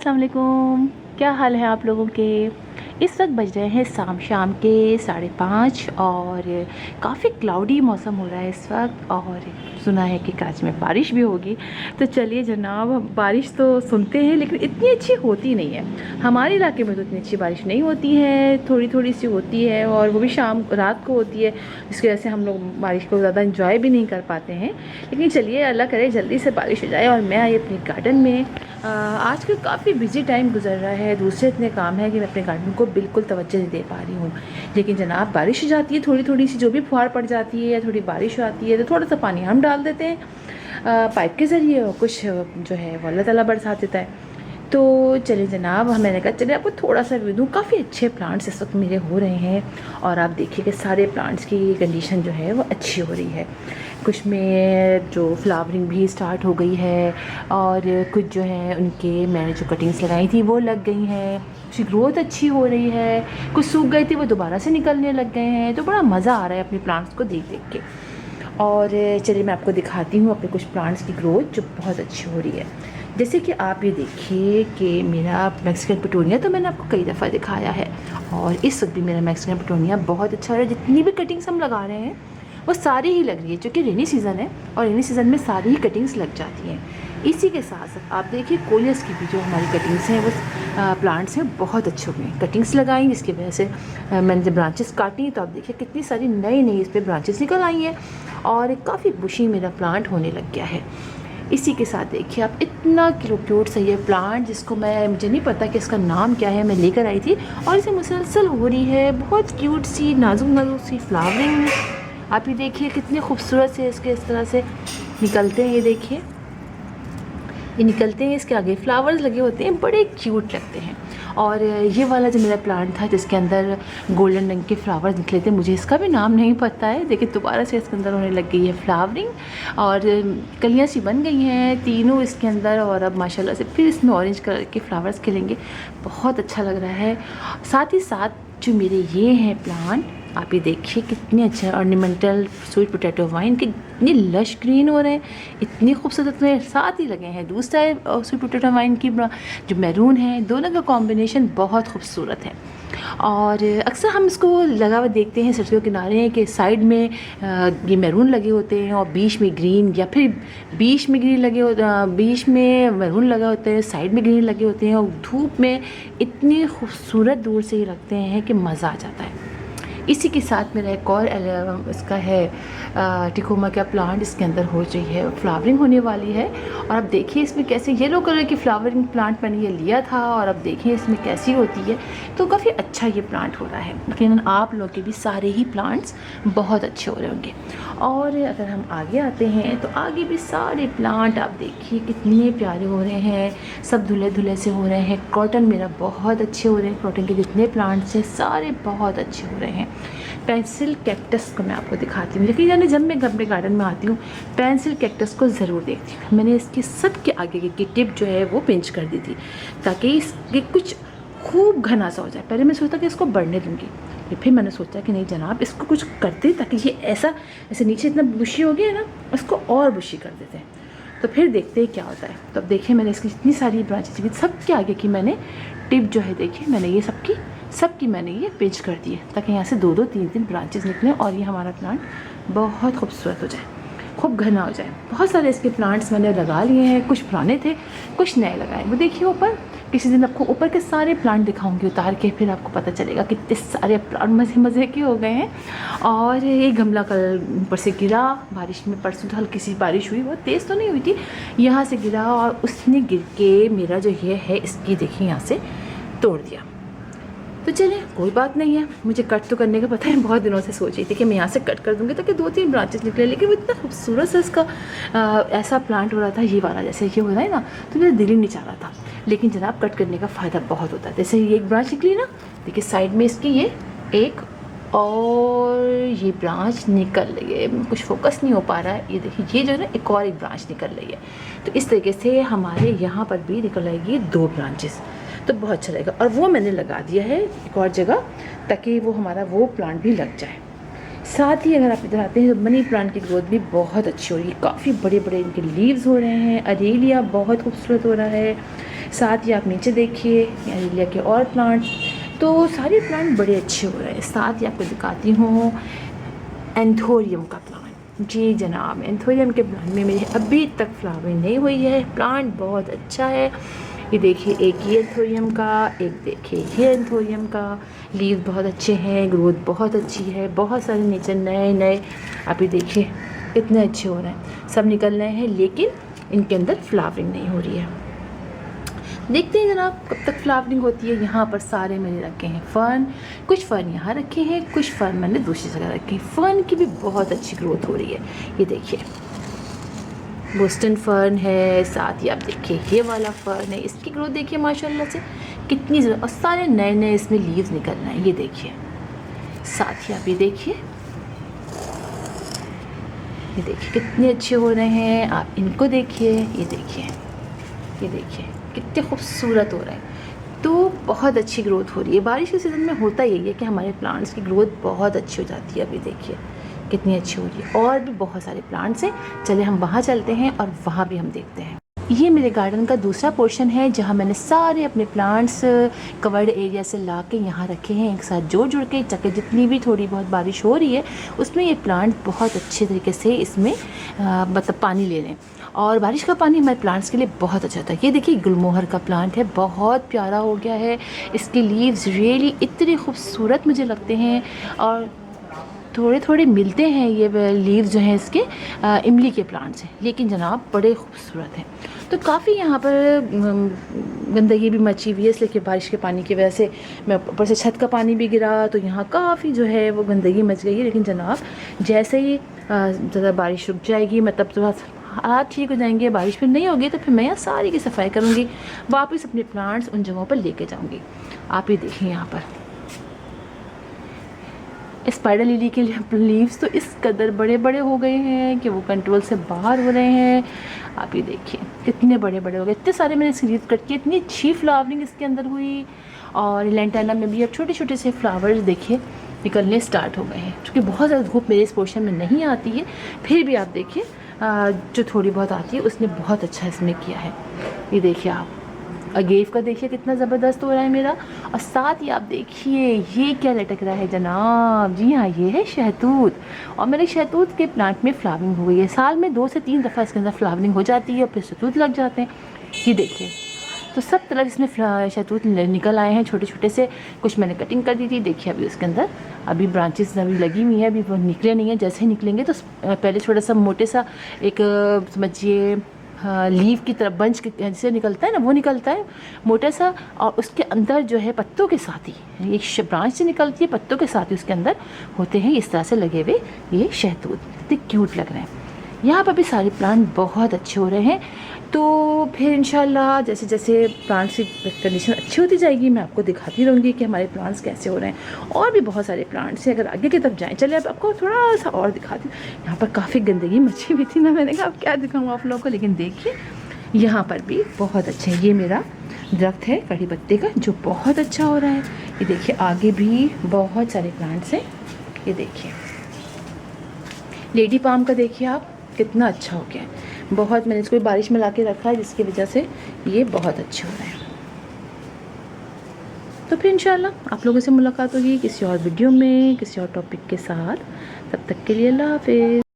अस्सलाम वालेकुम। क्या हाल है आप लोगों के। इस वक्त बज रहे हैं शाम के 5:30 और काफ़ी क्लाउडी मौसम हो रहा है इस वक्त, और सुना है कि कराची में बारिश भी होगी। तो चलिए जनाब, बारिश तो सुनते हैं लेकिन इतनी अच्छी होती नहीं है। हमारे इलाके में तो इतनी अच्छी बारिश नहीं होती है, थोड़ी थोड़ी सी होती है और वो भी शाम रात को होती है, जिसकी वजह से हम लोग बारिश को ज़्यादा इंजॉय भी नहीं कर पाते हैं। लेकिन चलिए अल्लाह करे जल्दी से बारिश हो जाए और मैं आई अपने गार्डन में। आजकल काफ़ी बिजी टाइम गुजर रहा है, दूसरे इतने काम है कि मैं अपने गार्डन को बिल्कुल तवज्जो नहीं दे पा रही हूँ। लेकिन जनाब बारिश हो जाती है, थोड़ी थोड़ी सी जो भी फुहार पड़ जाती है या थोड़ी बारिश आती है तो थोड़ा सा पानी हम डाल देते हैं पाइप के ज़रिए, और कुछ जो है वो अल्लाह ताला बरसा देता है। तो चलिए जनाब, मैंने कहा चलिए आपको थोड़ा सा व्यू दूँ। काफ़ी अच्छे प्लांट्स इस वक्त मेरे हो रहे हैं और आप देखिए कि सारे प्लांट्स की कंडीशन जो है वो अच्छी हो रही है। कुछ में जो फ्लावरिंग भी स्टार्ट हो गई है और कुछ जो है उनके मैंने जो कटिंग्स लगाई थी वो लग गई हैं, उसकी ग्रोथ अच्छी हो रही है। कुछ सूख गए थे वो दोबारा से निकलने लग गए हैं। तो बड़ा मज़ा आ रहा है अपने प्लांट्स को देख देख के। और चलिए मैं आपको दिखाती हूँ अपने कुछ प्लांट्स की ग्रोथ जो बहुत अच्छी हो रही है। जैसे कि आप ये देखिए कि मेरा मैक्सिकन पिटूनिया तो मैंने आपको कई दफ़ा दिखाया है, और इस वक्त भी मेरा मैक्सिकन पिटूनिया बहुत अच्छा हो रहा है। जितनी भी कटिंग्स हम लगा रहे हैं वो सारी ही लग रही है, क्योंकि रेनी सीज़न है और रेनी सीज़न में सारी ही कटिंग्स लग जाती हैं। इसी के साथ साथ आप देखिए कोलियस की भी जो हमारी कटिंग्स हैं वो प्लांट्स हैं बहुत अच्छे हुए हैं। कटिंग्स लगाई जिसकी वजह से मैंने जब ब्रांचेस काटी तो आप देखिए कितनी सारी नई नई इस पर ब्रांचेस निकल आई हैं और काफ़ी बुशी मेरा प्लांट होने लग गया है। इसी के साथ देखिए आप इतना क्यूट सा ये प्लांट, जिसको मुझे नहीं पता कि इसका नाम क्या है, मैं लेकर आई थी और इसे मुसलसल हो रही है। बहुत क्यूट सी नाजुक नाजुक सी फ्लावरिंग। आप ये देखिए कितने खूबसूरत से इसके इस तरह से निकलते हैं। ये देखिए ये निकलते हैं, इसके आगे फ्लावर्स लगे होते हैं, बड़े क्यूट लगते हैं। और ये वाला जो मेरा प्लांट था जिसके अंदर गोल्डन रंग के फ्लावर्स निकले थे, मुझे इसका भी नाम नहीं पता है। देखिए दोबारा से इसके अंदर होने लग गई है फ्लावरिंग और कलियाँ सी बन गई हैं तीनों इसके अंदर, और अब माशाल्लाह से फिर इसमें ऑरेंज कलर के फ्लावर्स खिलेंगे। बहुत अच्छा लग रहा है। साथ ही साथ जो मेरे ये हैं प्लांट, आप ये देखिए कितने अच्छे ऑर्नामेंटल स्वीट पोटैटो वाइन के इतने लश ग्रीन हो रहे हैं, इतनी खूबसूरत में साथ ही लगे हैं। दूसरा स्वीट पोटैटो वाइन की जो मैरून है, दोनों का कॉम्बिनेशन बहुत खूबसूरत है। और अक्सर हम इसको लगा हुआ देखते हैं सड़कों के किनारे कि साइड में ये मैरून लगे होते हैं और बीच में ग्रीन, या फिर बीच में ग्रीन लगे बीच में मैरून लगा होता है, साइड में ग्रीन लगे होते हैं, और धूप में इतनी खूबसूरत दूर से ही लगते हैं कि मज़ा आ जाता है। इसी के साथ मेरा एक और इसका है टिकोमा का प्लांट, इसके अंदर हो रही है फ्लावरिंग होने वाली है। और अब देखिए इसमें कैसे येलो कलर की फ्लावरिंग प्लांट मैंने ये लिया था और अब देखिए इसमें कैसी होती है। तो काफ़ी अच्छा ये प्लांट हो रहा है। लेकिन आप लोग के भी सारे ही प्लांट्स बहुत अच्छे हो रहे होंगे। और अगर हम आगे आते हैं तो आगे भी सारे प्लांट आप देखिए कितने प्यारे हो रहे हैं, सब धुले धुले से हो रहे हैं। कॉटन मेरा बहुत अच्छे हो रहे हैं, कॉटन के जितने प्लांट्स हैं सारे बहुत अच्छे हो रहे हैं। पेंसिल कैक्टस को मैं आपको दिखाती हूँ, लेकिन यानी जब मैं अपने गार्डन में आती हूँ पेंसिल कैक्टस को ज़रूर देखती हूँ। मैंने इसकी सब के आगे की टिप जो है वो पिंच कर दी थी ताकि इसके कुछ खूब घना सा हो जाए। पहले मैं सोचा कि इसको बढ़ने दूँगी, फिर मैंने सोचा कि नहीं जनाब इसको कुछ करते ताकि ये ऐसे नीचे इतना बुशी हो गया है ना, इसको और बुशी कर देते हैं। तो फिर देखते हैं क्या होता है। तो अब देखिए मैंने इसकी जितनी सारी ब्रांचेस थी सबके आगे की मैंने टिप जो है देखिए मैंने ये सबकी मैंने ये पिंच कर दी है ताकि यहाँ से 2-2 3-3 ब्रांचेस निकलें और ये हमारा प्लांट बहुत खूबसूरत हो जाए, खूब घना हो जाए। बहुत सारे इसके प्लांट्स मैंने लगा लिए हैं, कुछ पुराने थे कुछ नए लगाए। वो देखिए ऊपर, किसी दिन आपको ऊपर के सारे प्लांट दिखाऊंगी उतार के, फिर आपको पता चलेगा कितने सारे प्लांट मज़े मज़े के हो गए हैं। और ये गमला कल ऊपर से गिरा बारिश में, परसों हल्की सी बारिश हुई, बहुत तेज़ तो नहीं हुई थी, यहाँ से गिरा और उसने गिर के मेरा जो ये है इसकी देखिए यहाँ से तोड़ दिया। तो चलिए कोई बात नहीं है, मुझे कट तो करने का पता है। बहुत दिनों से सोच रही थी कि मैं यहाँ से कट कर दूँगी ताकि 2-3 ब्रांचेस निकले, लेकिन वो इतना खूबसूरत सा इसका ऐसा प्लांट हो रहा था, ये वाला जैसे ये हो रहा है ना, तो मेरा दिल ही नहीं चाह रहा था। लेकिन जनाब कट करने का फ़ायदा बहुत होता है। जैसे ये एक ब्रांच निकली ना, देखिए साइड में इसकी ये एक और ये ब्रांच निकल रही है, कुछ फोकस नहीं हो पा रहा है। ये देखिए ये जो है ना एक और एक ब्रांच निकल रही है। तो इस तरीके से हमारे यहाँ पर भी निकल आएगी 2 ब्रांचेस, तो बहुत अच्छा रहेगा। और वो मैंने लगा दिया है एक और जगह ताकि वो हमारा वो प्लांट भी लग जाए। साथ ही अगर आप इधर आते हैं तो मनी प्लांट की ग्रोथ भी बहुत अच्छी हो रही है, काफ़ी बड़े बड़े इनके लीव्स हो रहे हैं। अरेलिया बहुत खूबसूरत हो रहा है, साथ ही आप नीचे देखिए एरिया के और प्लांट्स, तो सारे प्लांट बड़े अच्छे हो रहे हैं। साथ ही आपको दिखाती हूँ एंथोरियम का प्लांट। जी जनाब, एंथोरियम के प्लांट में मेरी अभी तक फ्लावरिंग नहीं हुई है। प्लांट बहुत अच्छा है। ये देखिए, एक ये एंथोरियम का, एक देखिए ये एंथोरियम का। लीव बहुत अच्छे हैं, ग्रोथ बहुत अच्छी है, बहुत सारे नीचे नए नए आप ये देखिए कितने अच्छे हो रहे हैं, सब निकल रहे हैं, लेकिन इनके अंदर फ्लावरिंग नहीं हो रही है। देखते हैं जनाब कब तक फ्लावरिंग होती है। यहाँ पर सारे मैंने रखे हैं फर्न, कुछ फर्न यहाँ रखे हैं, कुछ फर्न मैंने दूसरी जगह रखे हैं। फर्न की भी बहुत अच्छी ग्रोथ हो रही है। ये देखिए बोस्टन फर्न है, साथ ही आप देखिए ये वाला फर्न है, इसकी ग्रोथ देखिए माशाल्लाह से कितनी ज़्यादा, और सारे नए नए इसमें लीव्स निकल रहे हैं। ये देखिए, साथ ही आप ये देखिए कितने अच्छे हो रहे हैं। आप इनको देखिए, ये देखिए कितने खूबसूरत हो रहे हैं। तो बहुत अच्छी ग्रोथ हो रही है। बारिश के सीज़न में होता यही है कि हमारे प्लांट्स की ग्रोथ बहुत अच्छी हो जाती है। अभी देखिए कितनी अच्छी हो रही है। और भी बहुत सारे प्लांट्स हैं, चले हम वहाँ चलते हैं और वहाँ भी हम देखते हैं। ये मेरे गार्डन का दूसरा पोर्शन है, जहाँ मैंने सारे अपने प्लांट्स कवर्ड एरिया से ला के यहाँ रखे हैं एक साथ जोड़ जोड़ के, ताकि जितनी भी थोड़ी बहुत बारिश हो रही है उसमें ये प्लांट बहुत अच्छे तरीके से इसमें मतलब पानी ले लें। और बारिश का पानी हमारे प्लांट्स के लिए बहुत अच्छा होता है। ये देखिए गुलमोहर का प्लांट है, बहुत प्यारा हो गया है। इसके लीव्स रियली इतने खूबसूरत मुझे लगते हैं, और थोड़े थोड़े मिलते हैं ये लीव्स जो हैं इसके इमली के प्लांट्स हैं, लेकिन जनाब बड़े खूबसूरत हैं। तो काफ़ी यहाँ पर गंदगी भी मची हुई है, इसलिए कि बारिश के पानी की वजह से मैं ऊपर से छत का पानी भी गिरा, तो यहाँ काफ़ी जो है वो गंदगी मच गई है। लेकिन जनाब जैसे ही ज़्यादा बारिश रुक जाएगी, मतलब थोड़ा हालात ठीक हो जाएंगे, बारिश फिर नहीं होगी, तो फिर मैं यहाँ सारी की सफाई करूँगी, वापस अपने प्लांट्स उन जगहों पर लेके जाऊँगी। आप ये देखिए यहाँ पर स्पाइडर लिली के लीव्स तो इस कदर बड़े बड़े हो गए हैं कि वो कंट्रोल से बाहर हो रहे हैं। आप ये देखिए कितने बड़े बड़े हो गए, इतने सारे मैंने सीरीज कट किए, इतनी अच्छी फ्लावरिंग इसके अंदर हुई। और लेंटाना में भी अब छोटे छोटे से फ्लावर्स देखिए निकलने स्टार्ट हो गए हैं, क्योंकि बहुत ज़्यादा धूप मेरे इस पोर्शन में नहीं आती है, फिर भी आप देखिए जो थोड़ी बहुत आती है उसने बहुत अच्छा इसमें किया है। ये देखिए आप अगेव का देखिए कितना ज़बरदस्त हो रहा है मेरा। और साथ ही आप देखिए ये क्या लटक रहा है जनाब, जी हाँ ये है शहतूत। और मेरे शहतूत के प्लांट में फ्लावरिंग हो गई है। साल में 2 से 3 दफ़ा इसके अंदर फ्लावरिंग हो जाती है और फिर शहतूत लग जाते हैं। ये देखिए, तो सब तरह इसमें शहतूत निकल आए हैं छोटे छोटे से। कुछ मैंने कटिंग कर दी थी, देखिए अभी उसके अंदर अभी ब्रांचेस अभी लगी हुई हैं, अभी वो निकले नहीं हैं। जैसे ही निकलेंगे तो पहले छोटा सा मोटे सा एक समझिए लीव की तरफ बंच जैसे निकलता है ना, वो निकलता है मोटा सा, और उसके अंदर जो है पत्तों के साथ ही एक ब्रांच से निकलती है, पत्तों के साथ ही उसके अंदर होते हैं इस तरह से लगे हुए ये शहतूत। कितने क्यूट लग रहे हैं। यहाँ पर भी सारे प्लांट बहुत अच्छे हो रहे हैं। तो फिर इंशाल्लाह जैसे जैसे प्लांट्स की कंडीशन अच्छी होती जाएगी मैं आपको दिखाती रहूँगी कि हमारे प्लांट्स कैसे हो रहे हैं। और भी बहुत सारे प्लांट्स हैं, अगर आगे की तरफ जाएँ, चलिए अब आपको थोड़ा सा और दिखाती हूँ। यहाँ पर काफ़ी गंदगी मची हुई थी ना, मैंने कहा अब क्या दिखाऊँ आप लोगों को, लेकिन देखिए यहाँ पर भी बहुत अच्छा है। ये मेरा दरख्त है कड़ी पत्ते का जो बहुत अच्छा हो रहा है। ये देखिए आगे भी बहुत सारे प्लांट्स हैं। ये देखिए लेडी पाम का देखिए आप कितना अच्छा हो गया है। बहुत मैंने इसको बारिश में ला के रखा है, जिसकी वजह से ये बहुत अच्छे हो रहे हैं। तो फिर इंशाल्लाह आप लोगों से मुलाकात होगी किसी और वीडियो में किसी और टॉपिक के साथ। तब तक के लिए अल्लाह हाफिज़।